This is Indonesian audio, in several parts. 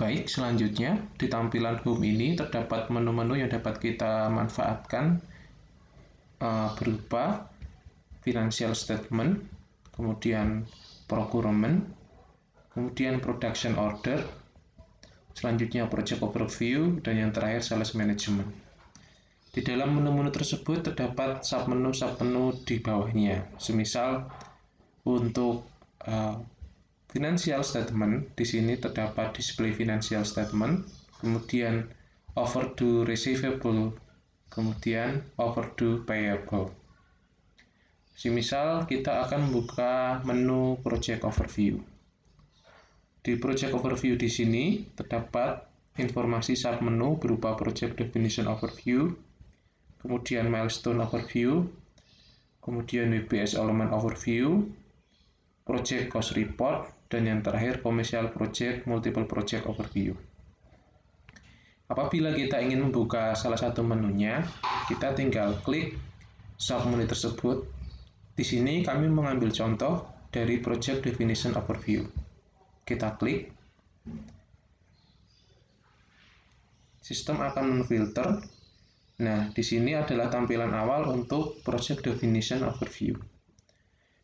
Baik, selanjutnya di tampilan Home ini terdapat menu-menu yang dapat kita manfaatkan berupa Financial Statement, kemudian Procurement, kemudian Production Order, selanjutnya Project Overview, dan yang terakhir Sales Management. Di dalam menu-menu tersebut terdapat submenu di bawahnya. Semisal untuk Financial Statement, di sini terdapat Display Financial Statement, kemudian Overdue Receivable, kemudian Overdue Payable. Semisal kita akan membuka menu Project Overview. Di Project Overview di sini terdapat informasi submenu berupa Project Definition Overview, kemudian Milestone Overview, kemudian WBS Element Overview, Project Cost Report, dan yang terakhir Commercial Project Multiple Project Overview. Apabila kita ingin membuka salah satu menunya, kita tinggal klik submenu tersebut. Di sini kami mengambil contoh dari Project Definition Overview. Kita klik. Sistem akan memfilter. Nah, di sini adalah tampilan awal untuk Project Definition Overview.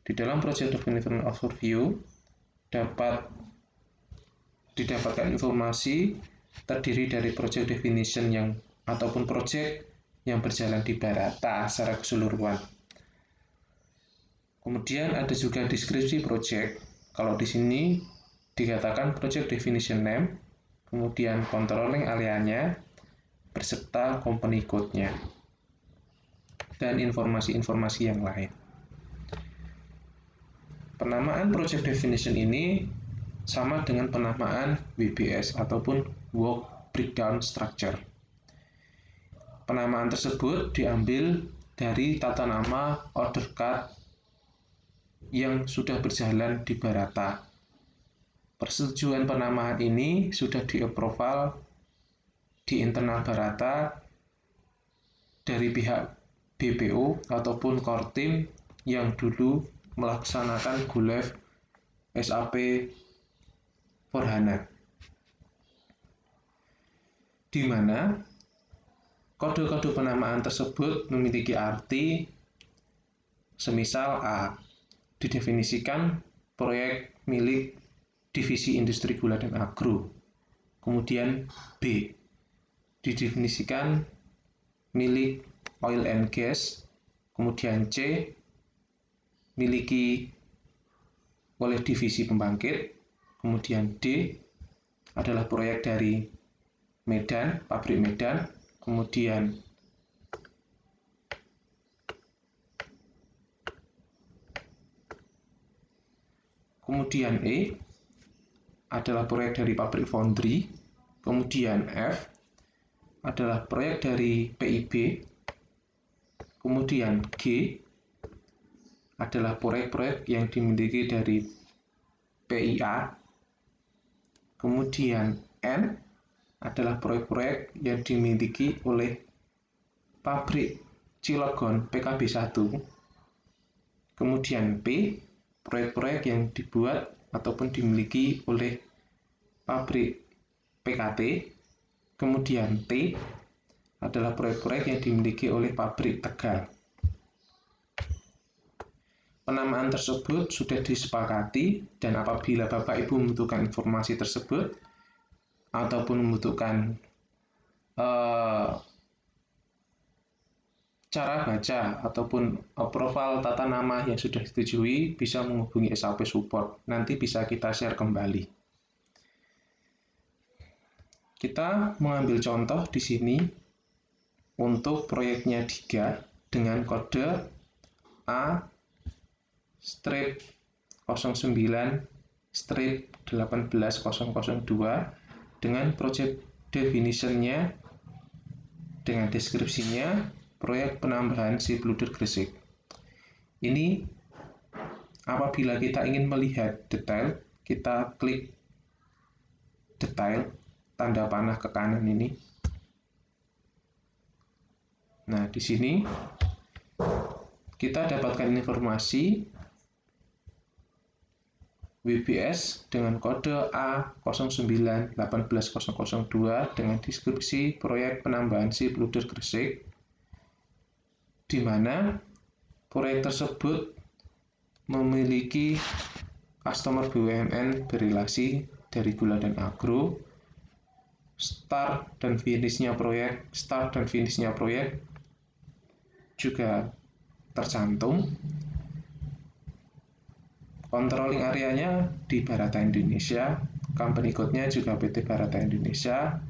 Di dalam Project Definition Overview dapat didapatkan informasi terdiri dari project definition ataupun project yang berjalan di Barata secara keseluruhan. Kemudian ada juga deskripsi project. Kalau di sini dikatakan project definition name, kemudian controlling area-nya beserta company code-nya dan informasi-informasi yang lain. Penamaan project definition ini sama dengan penamaan WBS ataupun Work Breakdown Structure. Penamaan tersebut diambil dari tata nama order card yang sudah berjalan di Barata. Persetujuan penamaan ini sudah di-approval di internal Barata dari pihak BPO ataupun core team yang dulu melaksanakan go live SAP for HANA, di mana kode-kode penamaan tersebut memiliki arti semisal A, didefinisikan proyek milik divisi industri gula dan agro, kemudian B, didefinisikan milik oil and gas, kemudian C, miliki oleh divisi pembangkit, kemudian D adalah proyek dari Medan, pabrik Medan, kemudian E adalah proyek dari pabrik foundry, kemudian F adalah proyek dari PIB, kemudian G adalah proyek-proyek yang dimiliki dari PIA, kemudian N adalah proyek-proyek yang dimiliki oleh pabrik Cilegon PKB 1, kemudian P, proyek-proyek yang dibuat ataupun dimiliki oleh pabrik PKT, kemudian T adalah proyek-proyek yang dimiliki oleh pabrik Tegal. Penamaan tersebut sudah disepakati, dan apabila Bapak Ibu membutuhkan informasi tersebut ataupun membutuhkan cara baca ataupun profil tata nama yang sudah disetujui, bisa menghubungi SAP Support. Nanti bisa kita share kembali. Kita mengambil contoh di sini untuk proyeknya Diga dengan kode A-09-18002 dengan project definition-nya dengan deskripsinya proyek penambahan shiploader Gresik. Ini apabila kita ingin melihat detail, kita klik detail, tanda panah ke kanan ini. Nah, di sini kita dapatkan informasi WBS dengan kode A09-18002 dengan deskripsi proyek penambahan SIP loader Gresik, di mana proyek tersebut memiliki customer BUMN berrelasi dari gula dan agro. Start dan finishnya proyek juga tercantum. Controlling areanya di Barata Indonesia, company code-nya juga PT Barata Indonesia,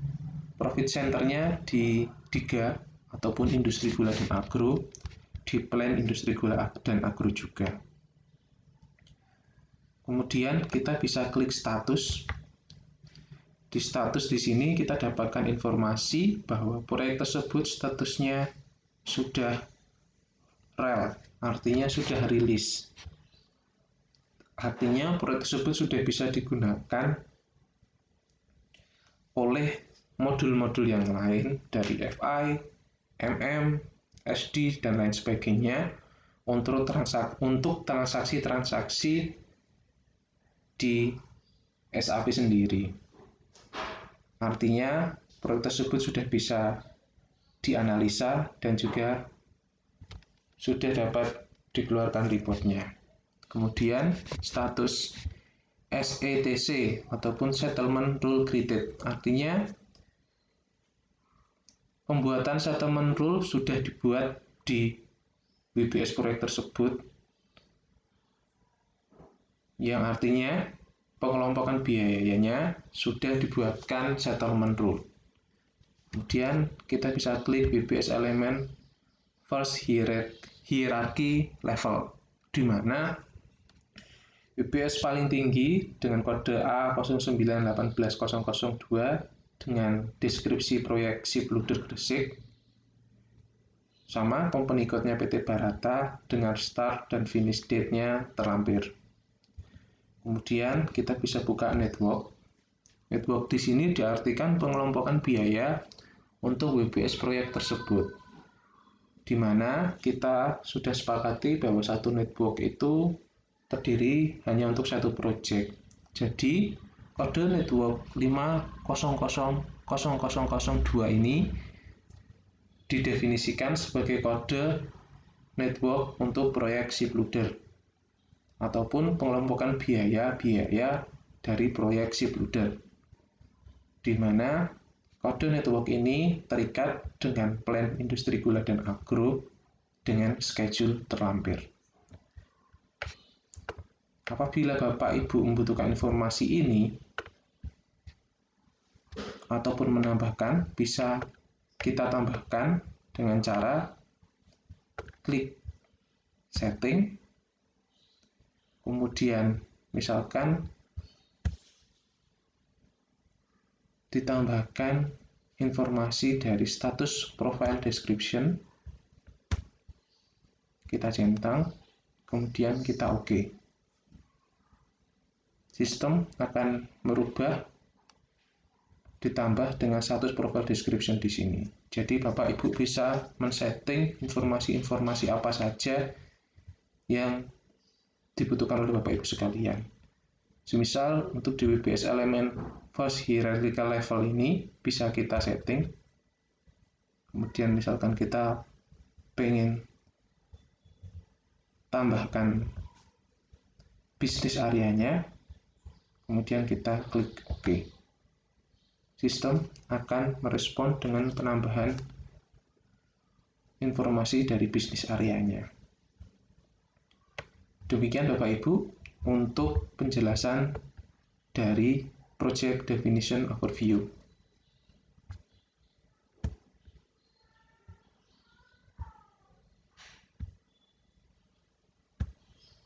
profit center-nya di DIGA ataupun industri gula dan agro, di plan industri gula dan agro juga. Kemudian kita bisa klik status. Di status di sini kita dapatkan informasi bahwa proyek tersebut statusnya sudah rel, artinya sudah rilis. Artinya proyek tersebut sudah bisa digunakan oleh modul-modul yang lain dari FI, MM, SD, dan lain sebagainya untuk transaksi-transaksi di SAP sendiri. Artinya proyek tersebut sudah bisa dianalisa dan juga sudah dapat dikeluarkan reportnya. Kemudian status SETC ataupun Settlement Rule Created, artinya pembuatan settlement rule sudah dibuat di WBS proyek tersebut, yang artinya pengelompokan biayanya sudah dibuatkan settlement rule. Kemudian kita bisa klik WBS element first hierarchy level, di mana WBS paling tinggi dengan kode A09-18002 dengan deskripsi proyek SIP loader Gresik, sama company code-nya PT Barata dengan start dan finish date-nya terlampir. Kemudian kita bisa buka network. Network di sini diartikan pengelompokan biaya untuk WBS proyek tersebut, di mana kita sudah sepakati bahwa satu network itu terdiri hanya untuk satu proyek. Jadi kode network 5000002 ini didefinisikan sebagai kode network untuk proyek SIP loader ataupun pengelompokan biaya-biaya dari proyek SIP loader, di mana kode network ini terikat dengan plan industri gula dan agro dengan schedule terlampir. Apabila Bapak Ibu membutuhkan informasi ini ataupun menambahkan, bisa kita tambahkan dengan cara klik setting, kemudian misalkan ditambahkan informasi dari status profile description, kita centang, kemudian kita OK. Sistem akan merubah ditambah dengan status profile description di sini. Jadi Bapak Ibu bisa men-setting informasi-informasi apa saja yang dibutuhkan oleh Bapak Ibu sekalian. Semisal untuk di WBS element first hierarchical level ini bisa kita setting. Kemudian misalkan kita pengen tambahkan bisnis areanya, kemudian kita klik OK. Sistem akan merespon dengan penambahan informasi dari bisnis areanya. Demikian Bapak Ibu untuk penjelasan dari Project Definition Overview.